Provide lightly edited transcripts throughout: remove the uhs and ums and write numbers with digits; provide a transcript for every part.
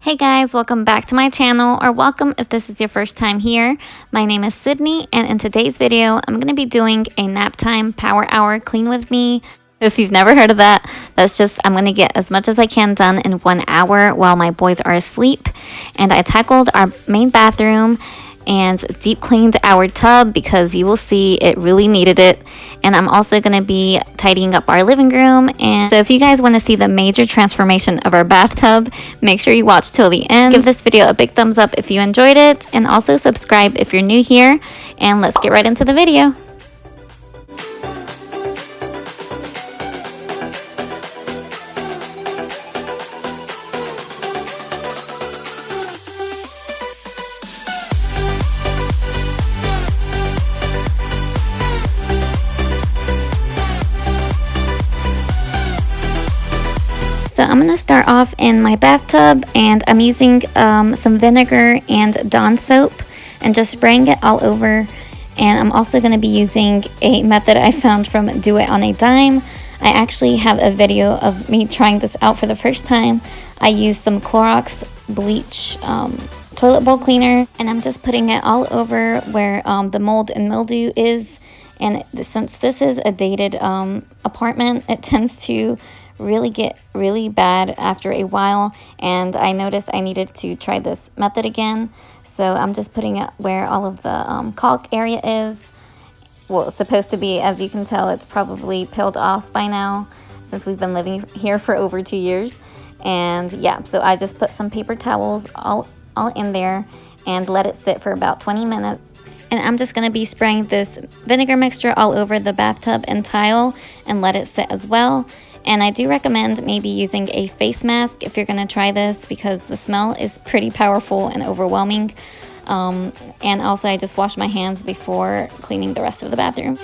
Hey guys, welcome back to my channel, or welcome if this is your first time here. My name is Sydney, and in today's video, I'm going to be doing a nap time power hour clean with me. If you've never heard of that, that's just I'm going to get as much as I can done in 1 hour while my boys are asleep. And I tackled our main bathroom and deep cleaned our tub because you will see it really needed it. And I'm also going to be tidying up our living room. And so if you guys want to see the major transformation of our bathtub, make sure you watch till the end. Give this video a big thumbs up if you enjoyed it, and also subscribe if you're new here. And let's get right into the video. So I'm going to start off in my bathtub, and I'm using some vinegar and Dawn soap and just spraying it all over. And I'm also going to be using a method I found from Do It on a Dime. I actually have a video of me trying this out for the first time. I used some Clorox bleach toilet bowl cleaner, and I'm just putting it all over where the mold and mildew is. And since this is a dated apartment, it tends to really get really bad after a while, and I noticed I needed to try this method again. So I'm just putting it where all of the caulk area is. Well, it's supposed to be. As you can tell, it's probably peeled off by now since we've been living here for over 2 years. And yeah, so I just put some paper towels all in there and let it sit for about 20 minutes. And I'm just going to be spraying this vinegar mixture all over the bathtub and tile and let it sit as well. And I do recommend maybe using a face mask if you're going to try this, because the smell is pretty powerful and overwhelming. And also I just wash my hands before cleaning the rest of the bathroom.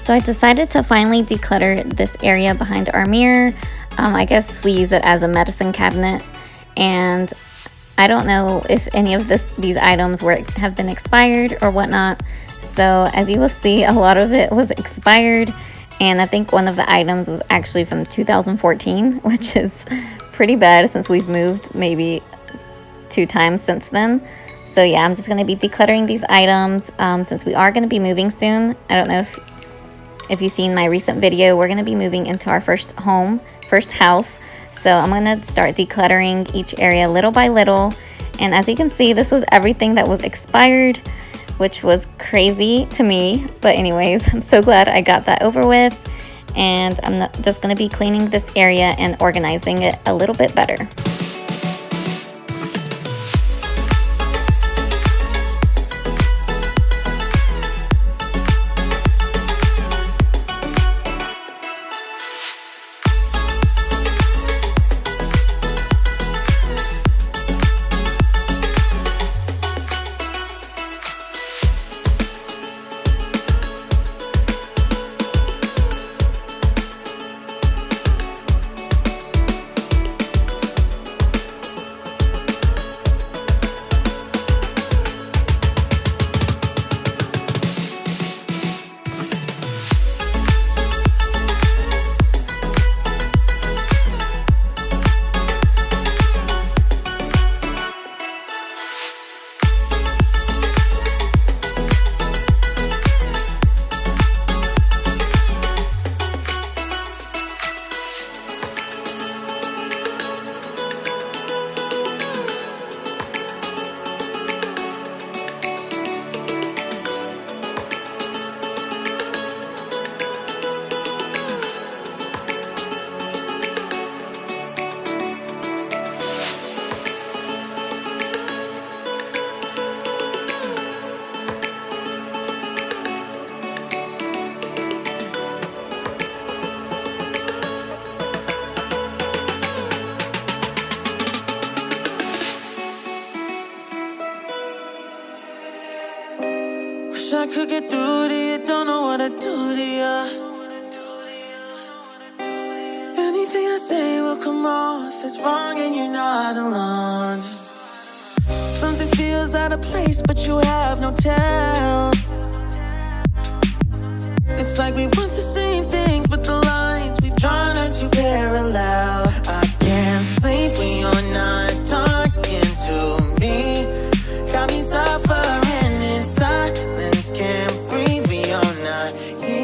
So I decided to finally declutter this area behind our mirror. I guess we use it as a medicine cabinet, and I don't know if any of these items have been expired or whatnot. So as you will see, a lot of it was expired, and I think one of the items was actually from 2014, which is pretty bad since we've moved maybe 2 times since then. So yeah, I'm just going to be decluttering these items since we are going to be moving soon. I don't know if you've seen my recent video, we're going to be moving into our first house. So I'm going to start decluttering each area little by little. And as you can see, this was everything that was expired, which was crazy to me. But anyways, I'm so glad I got that over with. And I'm just going to be cleaning this area and organizing it a little bit better. I could get through to you, don't know what to do to you. Anything I say will come off as wrong and you're not alone. Something feels out of place, but you have no tell. It's like we want the same things, but the lines we've drawn are too parallel. I can't sleep when you're not talking to me. Got me suffering in silence, can't breathe when you're not here.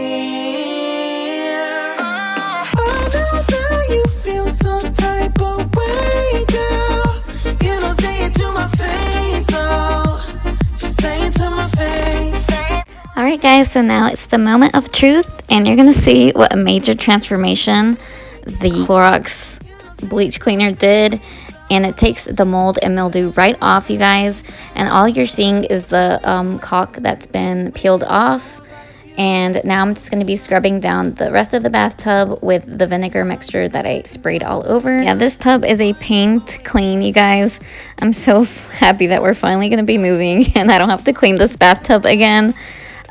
I know that you feel some type of way, girl. You don't say it to my face, so just say it to my face. Alright guys, so now it's the moment of truth, and you're going to see what a major transformation the Clorox bleach cleaner did. And it takes the mold and mildew right off, you guys. And all you're seeing is the caulk that's been peeled off. And now I'm just going to be scrubbing down the rest of the bathtub with the vinegar mixture that I sprayed all over. Yeah, this tub is a pain to clean, you guys. I'm so happy that we're finally going to be moving and I don't have to clean this bathtub again.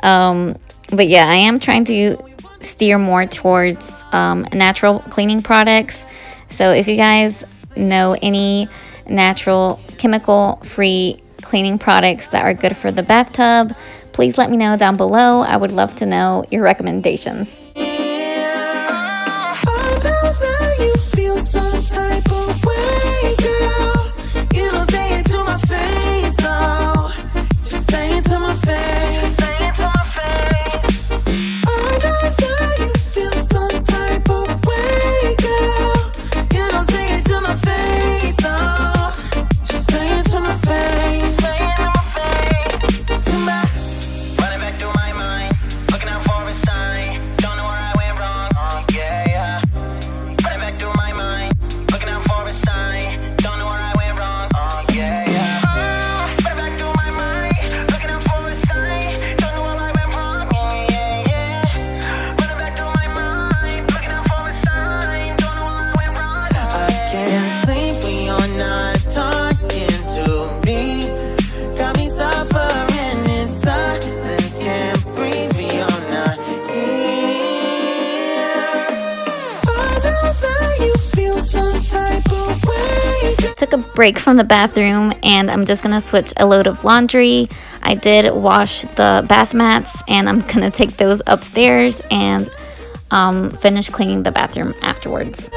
But yeah, I am trying to steer more towards natural cleaning products. So if you guys know any natural chemical-free cleaning products that are good for the bathtub, please let me know down below. I would love to know your recommendations. Took a break from the bathroom and I'm just gonna switch a load of laundry. I did wash the bath mats and I'm gonna take those upstairs and finish cleaning the bathroom afterwards.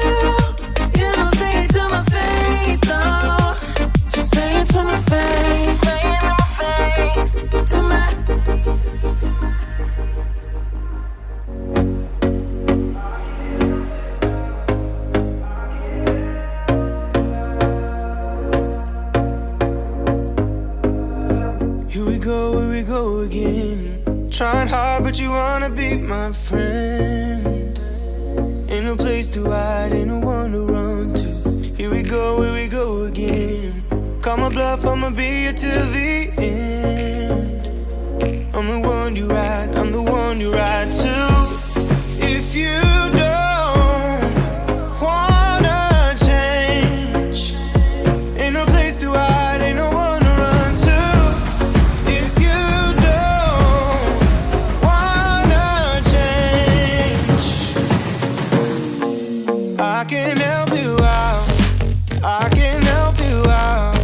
Here we go again. Trying hard, but you wanna be my friend. Ain't no place to hide, ain't no one to run to. Here we go again. Call my bluff, I'ma be here till the end. I'm the one you ride, I'm the one you ride to. If you don't wanna change, ain't no place to hide, ain't no one to run to. If you don't wanna change, I can help you out, I can help you out,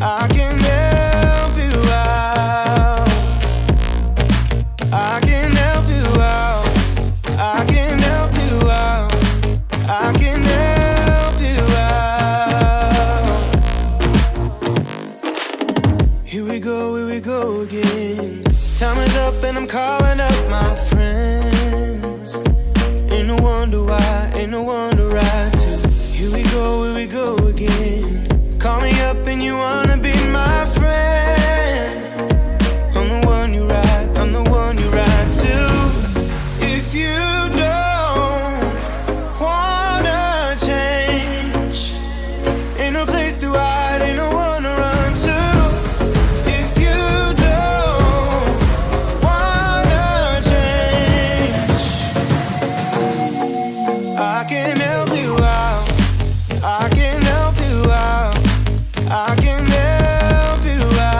I can help you out, I can help you out, I can help you out, I can help you out. Here we go again. Time is up and I'm calling up my friends. Ain't no wonder why, ain't no one to ride to. Here we go again. Call me up and you wanna be my friend. I'm the one you ride, I'm the one you ride to. If you don't wanna change, ain't no place to hide, ain't no one to run to. If you don't wanna change, I can help you out, I can help you out, I can help you out.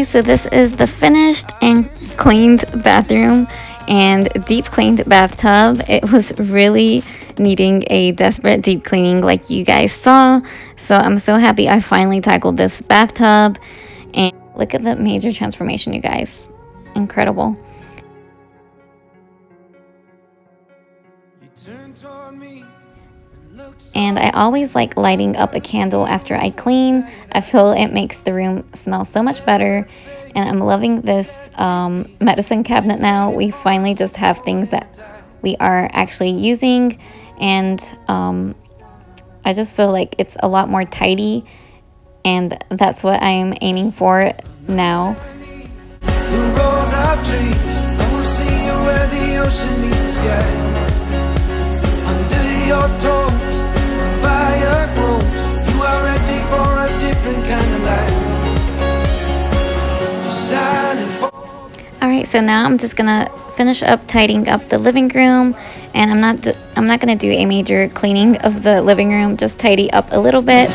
guys, so this is the finished and cleaned bathroom and deep cleaned bathtub. It was really needing a desperate deep cleaning like you guys saw. So I'm so happy I finally tackled this bathtub. And look at the major transformation, you guys. Incredible. And I always like lighting up a candle after I clean. I feel it makes the room smell so much better. And I'm loving this medicine cabinet now. We finally just have things that we are actually using. And I just feel like it's a lot more tidy. And that's what I'm aiming for now. Alright, so now I'm just gonna finish up tidying up the living room, and I'm not gonna do a major cleaning of the living room, just tidy up a little bit.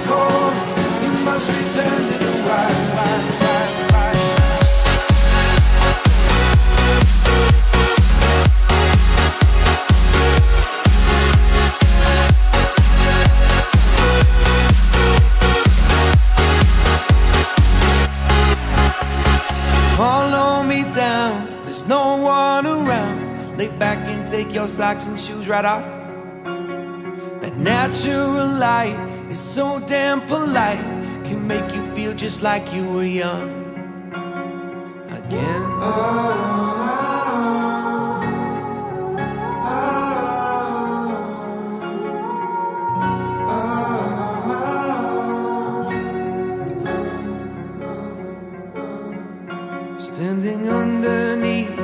There's no one around. Lay back and take your socks and shoes right off. That natural light is so damn polite. Can make you feel just like you were young again. Standing underneath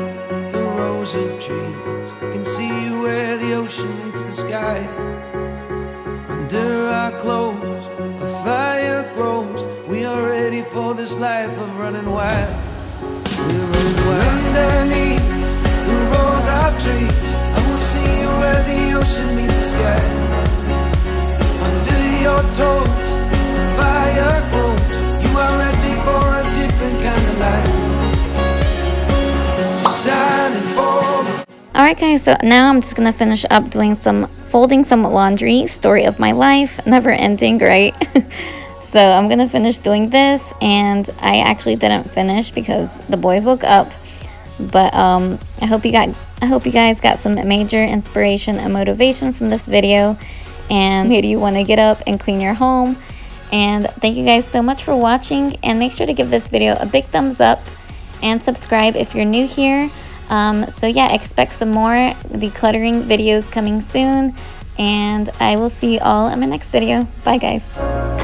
the rows of trees, I can see where the ocean meets the sky. Under our clothes, a fire grows. We are ready for this life of running wild. We're running wild. Underneath the rows of trees, I will see where the ocean meets the sky. Under your toes, the fire grows. You are ready for a different kind of life. Alright guys, so now I'm just gonna finish up folding some laundry. Story of my life, never ending, right? So I'm gonna finish doing this, and I actually didn't finish because the boys woke up. But I hope you guys got some major inspiration and motivation from this video, and made you want to get up and clean your home. And thank you guys so much for watching, and make sure to give this video a big thumbs up and subscribe if you're new here. So yeah, expect some more decluttering videos coming soon, and I will see you all in my next video. Bye guys.